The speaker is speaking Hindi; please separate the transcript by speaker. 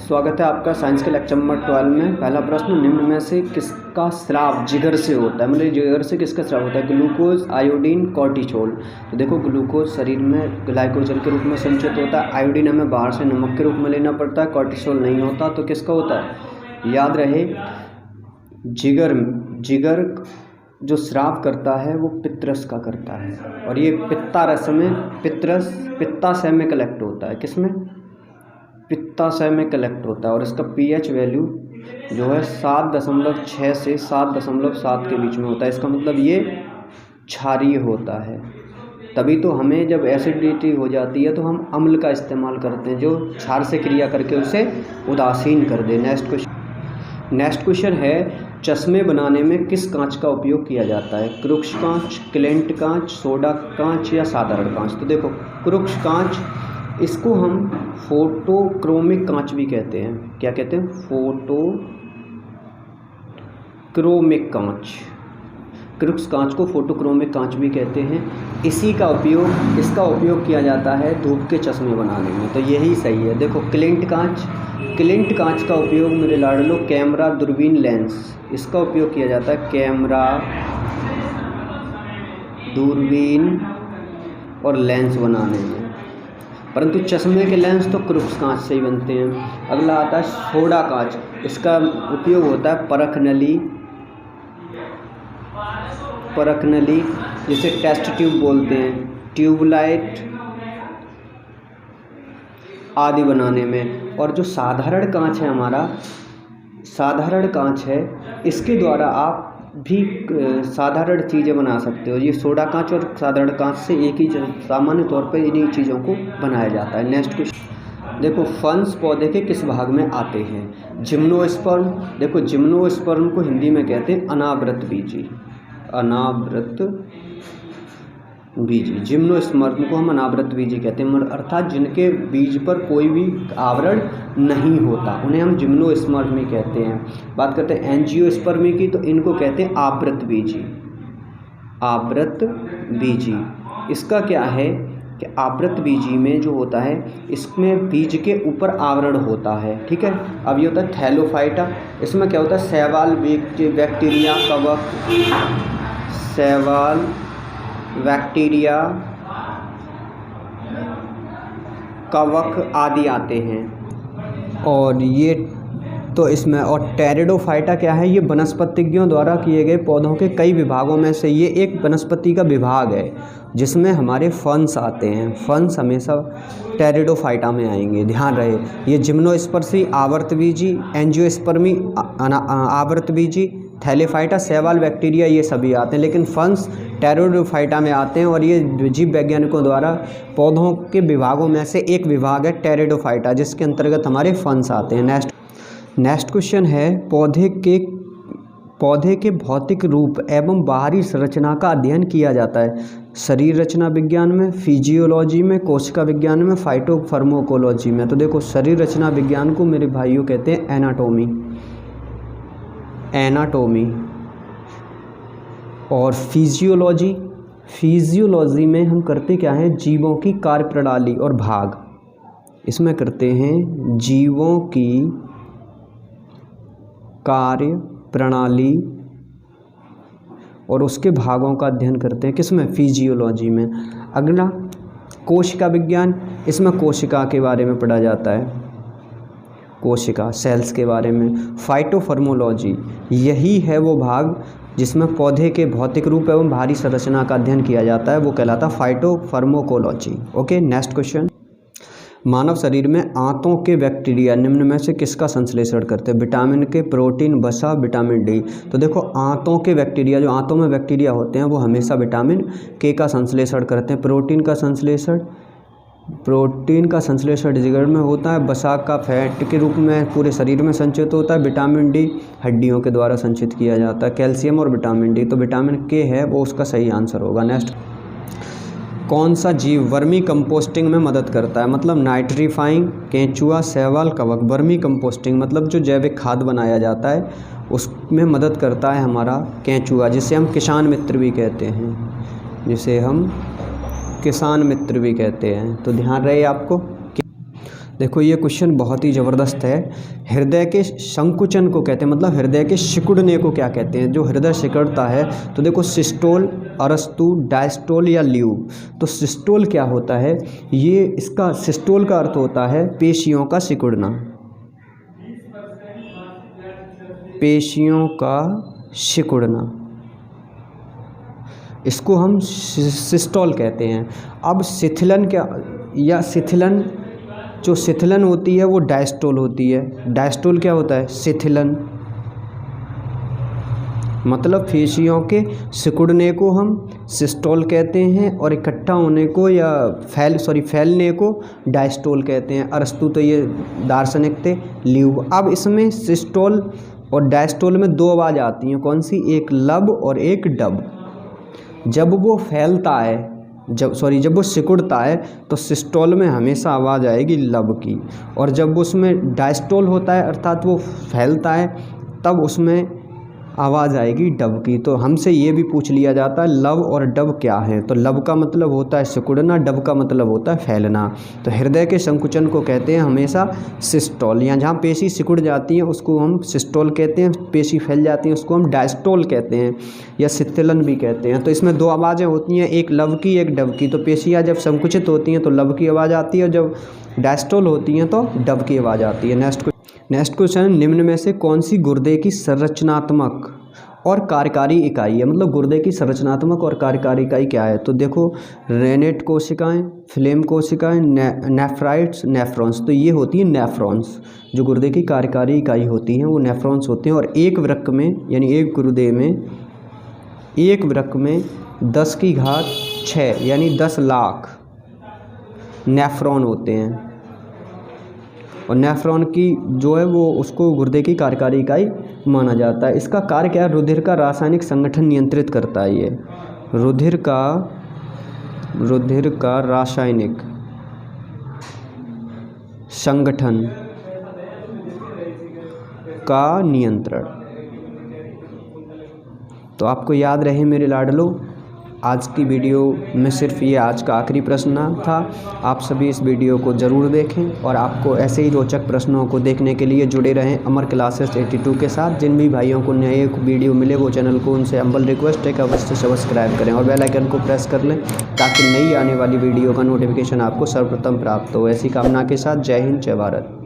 Speaker 1: स्वागत है आपका साइंस के लेक्चर नंबर 12 में। पहला प्रश्न, निम्न में से किसका स्राव जिगर से होता है? मतलब जिगर से किसका स्राव होता है? Glucose, iodine, cortisol. तो देखो, ग्लूकोज शरीर में ग्लाइकोजन के रूप में संचित होता है, आयोडीन हमें बाहर से नमक के रूप में लेना पड़ता है, कॉर्टिसोल नहीं होता। तो किसका होता है? याद रहे, जिगर जो स्राव करता है वो पित्तरस का करता है, और ये पित्तारस में पित्ताशय में कलेक्ट होता है। किसमें? पित्ताशय में कलेक्ट होता है, और इसका पीएच वैल्यू जो है 7.6 से 7.7 के बीच में होता है। इसका मतलब ये क्षारीय होता है। तभी तो हमें जब एसिडिटी हो जाती है तो हम अम्ल का इस्तेमाल करते हैं, जो क्षार से क्रिया करके उसे उदासीन कर दे। नेक्स्ट क्वेश्चन है, चश्मे बनाने में किस कांच का उपयोग किया जाता है? क्रुक्स कांच, क्लेंट कांच, सोडा कांच या साधारण कांच? तो देखो, क्रुक्स कांच, इसको हम फोटोक्रोमिक कांच भी कहते हैं। क्या कहते हैं? फोटोक्रोमिक कांच। क्रुक्स कांच को फोटोक्रोमिक कांच भी कहते हैं। इसका उपयोग किया जाता है धूप के चश्मे बनाने में, तो यही सही है। देखो, क्लिंट कांच का उपयोग मेरे लाडलो कैमरा, दूरबीन, लेंस, इसका उपयोग किया जाता है कैमरा, दूरबीन और लेंस बनाने में। परंतु चश्मे के लेंस तो क्रुक्स कांच से ही बनते हैं। अगला आता है सोडा कांच। इसका उपयोग होता है परखनली, जिसे टेस्ट ट्यूब बोलते हैं, ट्यूबलाइट आदि बनाने में। और जो साधारण कांच है हमारा, साधारण कांच है, इसके द्वारा आप भी साधारण चीज़ें बना सकते हो। ये सोडा कांच और साधारण कांच से एक ही सामान्य तौर पर इन्हीं चीज़ों को बनाया जाता है। नेक्स्ट क्वेश्चन, देखो, फंस पौधे के किस भाग में आते हैं? जिम्नोस्पर्म। देखो, जिम्नोस्पर्म को हिंदी में कहते हैं अनावृत बीजी। जिम्नोस्पर्म को हम अनावृत बीजी कहते हैं, अर्थात जिनके बीज पर कोई भी आवरण नहीं होता, उन्हें हम जिम्नोस्पर्मी कहते हैं। बात करते हैं एंजियोस्पर्मी की, तो इनको कहते हैं आवृत बीजी। इसका क्या है कि आवृत बीजी में जो होता है, इसमें बीज के ऊपर आवरण होता है। ठीक है। अब ये होता है थैलोफाइटा। इसमें क्या होता है? शैवाल, बैक्टीरिया, कवक आदि आते हैं। और ये तो इसमें, और टेरिडोफाइटा क्या है? ये वनस्पतिज्ञों द्वारा किए गए पौधों के कई विभागों में से ये एक वनस्पति का विभाग है, जिसमें हमारे फंस आते हैं। फंस हमेशा टेरिडोफाइटा में आएंगे, ध्यान रहे। ये जिम्नोस्पर्मी आवर्तबीजी, एंजियोस्पर्मी आवर्तबीजी, थैलेफाइटा शैवाल, बैक्टीरिया, ये सभी आते हैं, लेकिन फंस टेरिडोफाइटा में आते हैं। और ये जीव वैज्ञानिकों द्वारा पौधों के विभागों में से एक विभाग है टेरिडोफाइटा, जिसके अंतर्गत हमारे फंस आते हैं। नेक्स्ट क्वेश्चन है, पौधे के भौतिक रूप एवं बाहरी संरचना का अध्ययन किया जाता है शरीर रचना विज्ञान में, फिजियोलॉजी में, कोशिका विज्ञान में, फाइटोफार्माकोलॉजी में। तो देखो, शरीर रचना विज्ञान को मेरे भाइयों कहते हैं एनाटोमी। और फिजियोलॉजी में हम करते क्या हैं? जीवों की कार्यप्रणाली और भाग। इसमें करते हैं जीवों की कार्य प्रणाली और उसके भागों का अध्ययन करते हैं। किसमें? फिजियोलॉजी में। अगला कोशिका विज्ञान। इसमें कोशिका के बारे में पढ़ा जाता है, कोशिका सेल्स के बारे में। फाइटोफार्माकोलॉजी, यही है वो भाग जिसमें पौधे के भौतिक रूप एवं बाहरी संरचना का अध्ययन किया जाता है, वो कहलाता है फाइटोफार्माकोलॉजी। ओके। नेक्स्ट क्वेश्चन, मानव शरीर में आंतों के बैक्टीरिया निम्न में से किसका संश्लेषण करते हैं? विटामिन के, प्रोटीन, वसा, विटामिन डी। तो देखो, आंतों के बैक्टीरिया, जो आंतों में बैक्टीरिया होते हैं, वो हमेशा विटामिन के का संश्लेषण करते हैं। प्रोटीन का संश्लेषण जिगर में होता है। वसा का फैट के रूप में पूरे शरीर में संचित होता है। विटामिन डी हड्डियों के द्वारा संचित किया जाता है। कैल्शियम और विटामिन डी, तो विटामिन के है वो उसका सही आंसर होगा। नेक्स्ट, कौन सा जीव वर्मी कंपोस्टिंग में मदद करता है? मतलब नाइट्रीफाइंग, केंचुआ, शैवाल, कवक। वर्मी कंपोस्टिंग मतलब जो जैविक खाद बनाया जाता है उसमें मदद करता है हमारा केंचुआ, जिसे हम किसान मित्र भी कहते हैं, तो ध्यान रहे आपको। देखो ये क्वेश्चन बहुत ही ज़बरदस्त है। हृदय के संकुचन को कहते हैं, मतलब हृदय के सिकुड़ने को क्या कहते हैं? जो हृदय सिकुड़ता है, तो देखो सिस्टोल, अरस्तु, डायस्टोल या ल्यू। तो सिस्टोल क्या होता है? ये इसका सिस्टोल का अर्थ होता है पेशियों का सिकुड़ना, पेशियों का सिकुड़ना, इसको हम सिस्टोल कहते हैं। अब शिथिलन क्या, या शिथिलन, जो शिथिलन होती है वो डायस्टोल होती है। डायस्टोल क्या होता है? शिथिलन, मतलब पेशियों के सिकुड़ने को हम सिस्टोल कहते हैं और इकट्ठा होने को या फैलने को डायस्टोल कहते हैं। अरस्तु तो ये दार्शनिक थे। ल्यू। अब इसमें सिस्टोल और डायस्टोल में दो आवाज़ आती हैं, कौन सी? एक लब और एक डब। जब वो फैलता है, जब वो सिकुड़ता है तो सिस्टोल में हमेशा आवाज़ आएगी लब की, और जब उसमें डायस्टोल होता है अर्थात वो फैलता है, तब उसमें आवाज़ आएगी डब की। तो हमसे ये भी पूछ लिया जाता है लब और डब क्या है? तो लब का मतलब होता है सिकुड़ना, डब का मतलब होता है फैलना। तो हृदय के संकुचन को कहते हैं हमेशा सिस्टोल, या जहाँ पेशी सिकुड़ जाती है उसको हम सिस्टोल कहते हैं, पेशी फैल जाती है उसको हम डायस्टोल कहते हैं या शिथिलन भी कहते हैं। तो इसमें दो आवाज़ें होती हैं, एक लब की एक डब की। तो पेशियाँ जब संकुचित होती हैं तो लब की आवाज़ आती है, और जब डायस्टोल होती हैं तो डब की आवाज़ आती है। नेक्स्ट क्वेश्चन, निम्न में से कौन सी गुर्दे की संरचनात्मक और कार्यकारी इकाई है? मतलब गुर्दे की संरचनात्मक और कार्यकारी इकाई क्या है? तो देखो, रेनेट कोशिकाएं, फ्लेम कोशिकाएं, नेफ्राइट्स, नेफ्रॉन्स। तो ये होती है नेफ्रॉन्स। जो गुर्दे की कार्यकारी इकाई होती हैं वो नेफ्रॉन्स होते हैं। और एक वृक्क में, यानी एक गुर्दे में, एक वृक्क में 10⁶ यानी 10 लाख नेफ्रॉन होते हैं। और नेफ्रॉन की जो है वो उसको गुर्दे की कार्यकारी इकाई माना जाता है। इसका कार्य क्या है? रुधिर का रासायनिक संगठन नियंत्रित करता है। ये रुधिर का रासायनिक संगठन का नियंत्रण। तो आपको याद रहे मेरे लाडलो, आज की वीडियो में सिर्फ ये आज का आखिरी प्रश्न था। आप सभी इस वीडियो को ज़रूर देखें और आपको ऐसे ही रोचक प्रश्नों को देखने के लिए जुड़े रहें अमर क्लासेस 82 के साथ। जिन भी भाइयों को नए वीडियो मिले वो चैनल को उनसे हम्बल रिक्वेस्ट है कि अवश्य सब्सक्राइब करें और बेल आइकन को प्रेस कर लें ताकि नई आने वाली वीडियो का नोटिफिकेशन आपको सर्वप्रथम प्राप्त हो। ऐसी कामना के साथ जय हिंद, जय भारत।